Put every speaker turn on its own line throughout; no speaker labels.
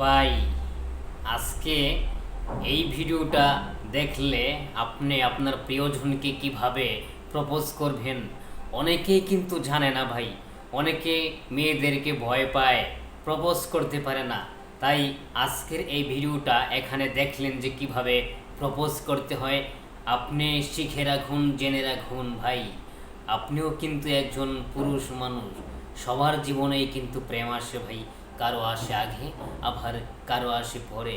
ভাই, আজকে এই ভিডিওটা দেখলে আপনি আপনার প্রিয়জনকে কিভাবে প্রপোজ করবেন অনেকেই কিন্তু জানে না ভাই। অনেকে মেয়েদেরকে ভয় পায়, প্রপোজ করতে পারে না। তাই আজকের এই ভিডিওটা এখানে দেখলেন যে কিভাবে প্রপোজ করতে হয়। আপনি শিখে রাখুন, জেনে রাখুন ভাই। আপনিও কিন্তু একজন পুরুষ মানুষ, সবার জীবনেই কিন্তু প্রেম আসে ভাই। কারো আসে আগে, আবার কারো আসে পরে।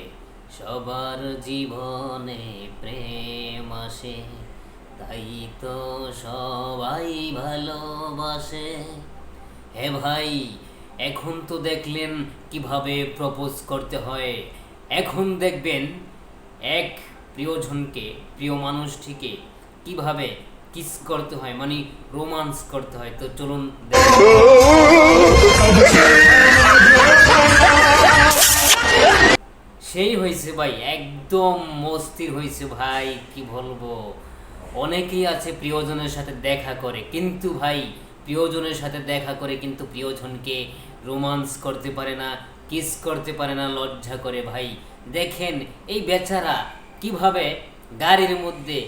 সবার জীবনে প্রেম আসে, তাই তো সবাই ভালোবাসে। হে ভাই, এখন তো দেখলেন কিভাবে প্রপোজ করতে হয়। এখন দেখবেন এক প্রিয়জনকে, প্রিয় মানুষটিকে কিভাবে কিস করতে হয়, মানে রোমান্স করতে হয়। তো চলুন সেই হয়েছে ভাই, একদম মস্তির হয়েছে ভাই, কি বলবো। অনেকেই আছে প্রিয়জনের সাথে দেখা করে, কিন্তু ভাই প্রিয়জনের সাথে দেখা করে কিন্তু প্রিয়জনকে রোমান্স করতে পারে না, কিস করতে পারে না, লজ্জা করে ভাই। দেখেন এই বেচারা কিভাবে গাড়ির মধ্যে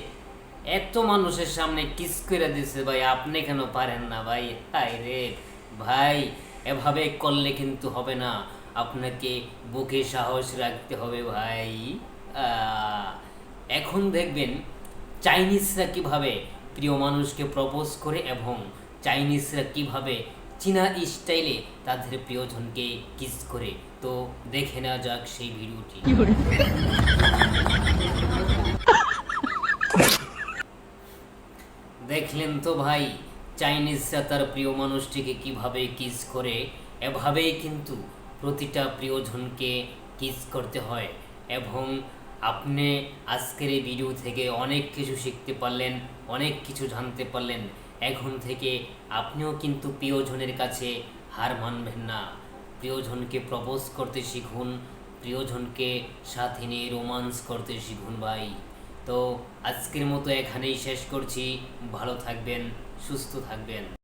এত মানুষের সামনে কিস করে দিছে ভাই। আপনি কেন পারেন না ভাই? হায় রে ভাই, এভাবে করলে কিন্তু হবে না। আপনাকে বুকে সাহস রাখতে হবে ভাই। এখন দেখবেন চাইনিজরা কিভাবে প্রিয় মানুষকে প্রপোজ করে, এবং চাইনিজরা কিভাবে চীনা স্টাইলে তাদের প্রিয়জনকে কিস করে। তো দেখে নেওয়া যাক সেই ভিডিওটি। দেখলেন তো ভাই, চাইনিজরা তার প্রিয় মানুষটিকে কিভাবে কিস করে। এভাবেই কিন্তু প্রতিটা প্রিয়জনকে কিস করতে হয়। এবং আপনি আজকের এই ভিডিও থেকে অনেক কিছু শিখতে পারলেন, অনেক কিছু জানতে পারলেন। এখন থেকে আপনিও কিন্তু প্রিয়জনের কাছে হার মানবেন না। প্রিয়জনকে প্রপোজ করতে শিখুন, প্রিয়জনকে সাথে নিয়ে রোমান্স করতে শিখুন ভাই। তো আজকের মতো এখানেই শেষ করছি। ভালো থাকবেন, সুস্থ থাকবেন।